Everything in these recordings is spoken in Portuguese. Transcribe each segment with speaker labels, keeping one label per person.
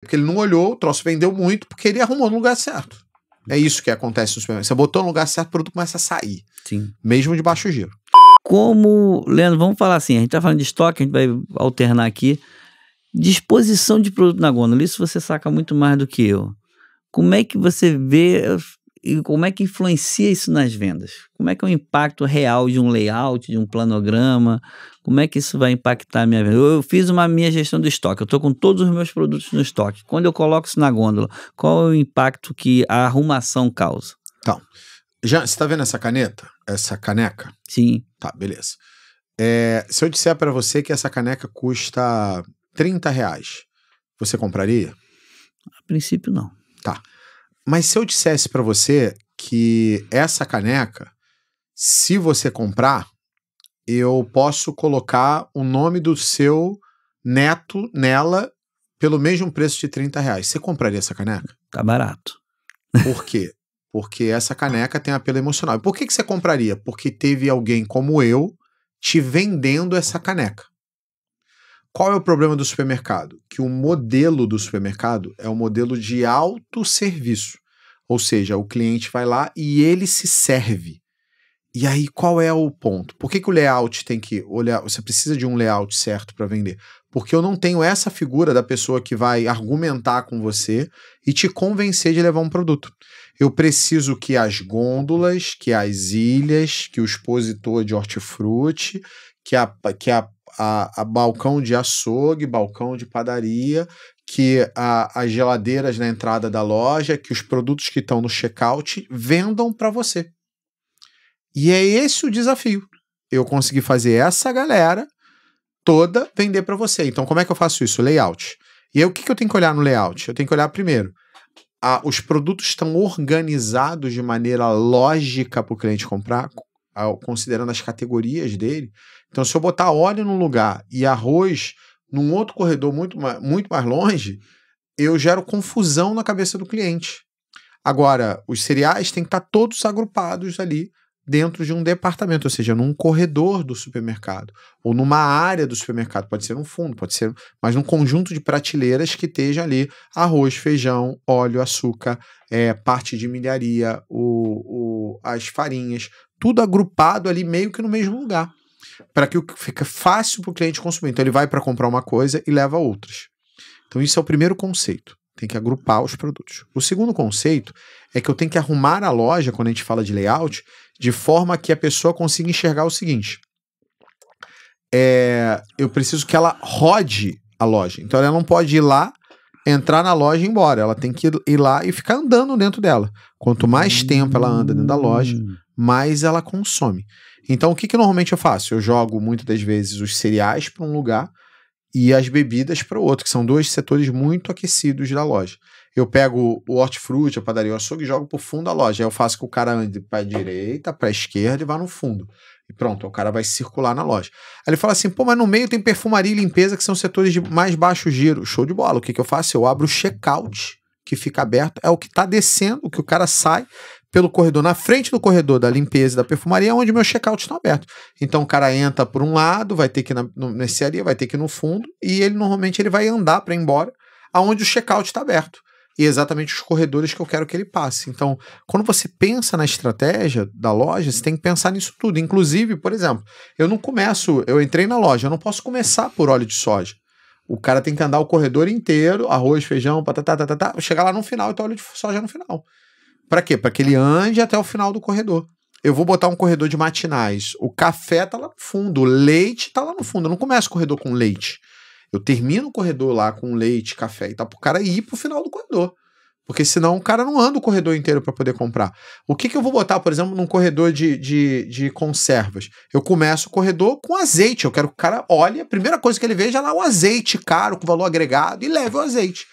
Speaker 1: Porque ele não olhou, o troço vendeu muito, porque ele arrumou no lugar certo. É isso que acontece no supermercado. Você botou no lugar certo, o produto começa a sair.
Speaker 2: Sim.
Speaker 1: Mesmo de baixo giro.
Speaker 2: Como, Leandro, vamos falar assim, a gente tá falando de estoque, a gente vai alternar aqui. Disposição de produto na gôndola, isso você saca muito mais do que eu. Como é que você vê e como é que influencia isso nas vendas? Como é que é o impacto real de um layout, de um planograma? Como é que isso vai impactar a minha venda? Eu fiz uma minha gestão do estoque, eu estou com todos os meus produtos no estoque. Quando eu coloco isso na gôndola, qual é o impacto que a arrumação causa?
Speaker 1: Então, já, você está vendo essa caneta? Essa caneca?
Speaker 2: Sim.
Speaker 1: Tá, beleza. Se eu disser para você que essa caneca custa R$30, você compraria?
Speaker 2: A princípio, não.
Speaker 1: Tá. Mas se eu dissesse para você que essa caneca, se você comprar, eu posso colocar o nome do seu neto nela pelo mesmo preço de R$30, você compraria essa caneca?
Speaker 2: Tá barato.
Speaker 1: Por quê? Porque essa caneca tem apelo emocional. E por que você compraria? Porque teve alguém como eu te vendendo essa caneca. Qual é o problema do supermercado? Que o modelo do supermercado é um modelo de autosserviço. Ou seja, o cliente vai lá e ele se serve. E aí, qual é o ponto? Por que o layout tem que olhar? Você precisa de um layout certo para vender? Porque eu não tenho essa figura da pessoa que vai argumentar com você e te convencer de levar um produto. Eu preciso que as gôndolas, que as ilhas, que o expositor de hortifruti, que a balcão de açougue, balcão de padaria, que as geladeiras na entrada da loja, que os produtos que estão no checkout vendam para você. E é esse o desafio. Eu consegui fazer essa galera toda vender para você. Então, como é que eu faço isso? Layout. E aí, o que eu tenho que olhar no layout? Eu tenho que olhar primeiro. Os produtos estão organizados de maneira lógica para o cliente comprar, considerando as categorias dele. Então, se eu botar óleo num lugar e arroz num outro corredor muito mais longe, eu gero confusão na cabeça do cliente. Agora, os cereais têm que estar todos agrupados ali dentro de um departamento, ou seja, num corredor do supermercado, ou numa área do supermercado, pode ser um fundo, pode ser, mas num conjunto de prateleiras que esteja ali arroz, feijão, óleo, açúcar, parte de milharia, as farinhas, tudo agrupado ali meio que no mesmo lugar, para que fique fácil para o cliente consumir. Então ele vai para comprar uma coisa e leva outras. Então isso é o primeiro conceito. Tem que agrupar os produtos. O segundo conceito é que eu tenho que arrumar a loja, quando a gente fala de layout, de forma que a pessoa consiga enxergar o seguinte. Eu preciso que ela rode a loja. Então ela não pode ir lá, entrar na loja e ir embora. Ela tem que ir lá e ficar andando dentro dela. Quanto mais tempo ela anda dentro da loja, mais ela consome. Então o que normalmente eu faço? Eu jogo muitas das vezes os cereais para um lugar e as bebidas para o outro, que são dois setores muito aquecidos da loja. Eu pego o hortifruti, a padaria, o açougue e jogo para o fundo da loja. Aí eu faço que o cara ande para a direita, para a esquerda e vá no fundo. E pronto, o cara vai circular na loja. Aí ele fala assim, pô, mas no meio tem perfumaria e limpeza, que são setores de mais baixo giro. Show de bola. O que eu faço? Eu abro o checkout, que fica aberto, é o que está descendo, o que o cara sai pelo corredor, na frente do corredor da limpeza e da perfumaria, onde meu checkout está aberto. Então o cara entra por um lado, vai ter que ir na mercearia, vai ter que ir no fundo, e ele normalmente vai andar para ir embora, aonde o checkout está aberto. E exatamente os corredores que eu quero que ele passe. Então, quando você pensa na estratégia da loja, você tem que pensar nisso tudo. Inclusive, por exemplo, eu entrei na loja, eu não posso começar por óleo de soja. O cara tem que andar o corredor inteiro, arroz, feijão, chegar lá no final e ter óleo de soja no final. Para quê? Para que ele ande até o final do corredor. Eu vou botar um corredor de matinais. O café tá lá no fundo, o leite tá lá no fundo. Eu não começo o corredor com leite. Eu termino o corredor lá com leite, café e tal, pro cara ir pro final do corredor. Porque senão o cara não anda o corredor inteiro para poder comprar. O que eu vou botar, por exemplo, num corredor de conservas? Eu começo o corredor com azeite. Eu quero que o cara olhe, a primeira coisa que ele veja é lá o azeite caro, com valor agregado, e leve o azeite.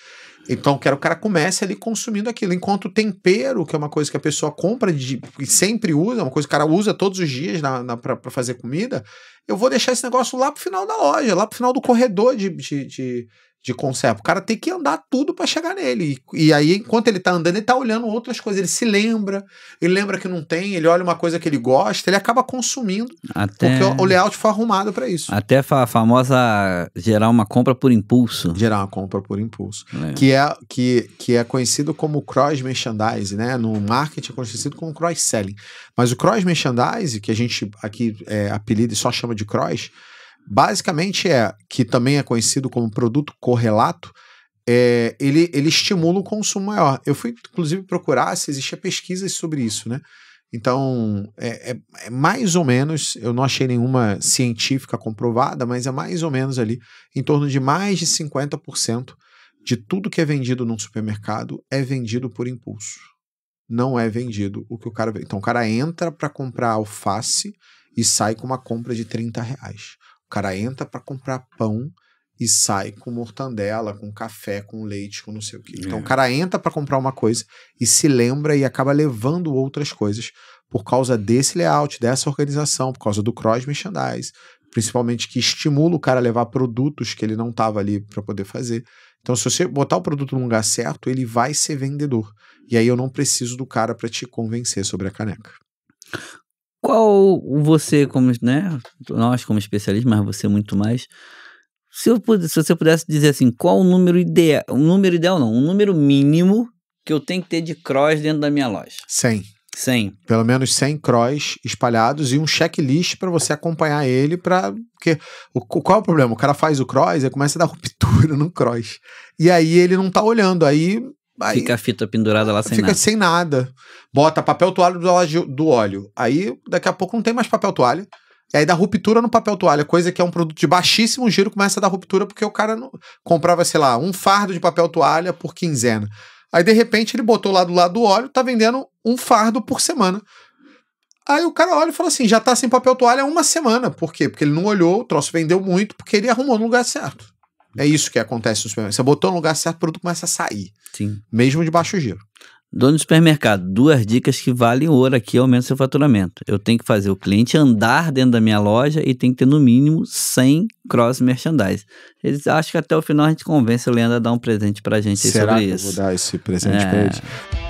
Speaker 1: Então, eu quero que o cara comece ali consumindo aquilo. Enquanto o tempero, que é uma coisa que a pessoa compra e sempre usa, uma coisa que o cara usa todos os dias para fazer comida, eu vou deixar esse negócio lá pro final da loja, lá pro final do corredor de de conserva. O cara tem que andar tudo para chegar nele. E aí, enquanto ele tá andando, ele tá olhando outras coisas. Ele se lembra, ele lembra que não tem, ele olha uma coisa que ele gosta, ele acaba consumindo, porque o layout foi arrumado para isso.
Speaker 2: Até a famosa gerar uma compra por impulso.
Speaker 1: Gerar uma compra por impulso. Que é conhecido como cross-merchandise, né? No marketing é conhecido como cross-selling. Mas o cross-merchandise, que a gente aqui apelida e só chama de cross, basicamente que também é conhecido como produto correlato, ele estimula o consumo maior. Eu fui, inclusive, procurar se existia pesquisas sobre isso, né? Então, mais ou menos, eu não achei nenhuma científica comprovada, mas é mais ou menos ali, em torno de mais de 50% de tudo que é vendido num supermercado é vendido por impulso. Não é vendido o que o cara... Então, o cara entra para comprar alface e sai com uma compra de R$30. O cara entra para comprar pão e sai com mortandela, com café, com leite, com não sei o quê. Então o cara entra para comprar uma coisa e se lembra e acaba levando outras coisas por causa desse layout, dessa organização, por causa do cross-merchandise, principalmente que estimula o cara a levar produtos que ele não estava ali para poder fazer. Então se você botar o produto no lugar certo, ele vai ser vendedor. E aí eu não preciso do cara para te convencer sobre a caneca.
Speaker 2: Qual você, como, né, nós como especialistas, mas você muito mais, se você pudesse dizer assim, qual o número ideal, um número mínimo que eu tenho que ter de cross dentro da minha loja?
Speaker 1: 100.
Speaker 2: 100.
Speaker 1: Pelo menos 100 cross espalhados e um checklist para você acompanhar ele porque qual é o problema? O cara faz o cross e começa a dar ruptura no cross. E aí ele não tá olhando, aí
Speaker 2: fica a fita pendurada lá sem nada.
Speaker 1: Fica sem nada. Bota papel toalha do óleo. Aí daqui a pouco não tem mais papel toalha. E aí dá ruptura no papel toalha, coisa que é um produto de baixíssimo giro, começa a dar ruptura porque o cara comprava, sei lá, um fardo de papel toalha por quinzena. Aí de repente ele botou lá do lado do óleo, tá vendendo um fardo por semana. Aí o cara olha e fala assim, já tá sem papel toalha há uma semana. Por quê? Porque ele não olhou, o troço vendeu muito, porque ele arrumou no lugar certo. É isso que acontece no supermercado. Você botou no lugar certo, o produto começa a sair.
Speaker 2: Sim.
Speaker 1: Mesmo de baixo giro.
Speaker 2: Dono do supermercado, 2 dicas que valem ouro aqui, aumenta seu faturamento. Eu tenho que fazer o cliente andar dentro da minha loja e tem que ter no mínimo 100 cross merchandise. Eles acham que até o final a gente convence o Leandro a dar um presente pra gente sobre isso.
Speaker 1: Será que eu vou dar esse presente pra ele?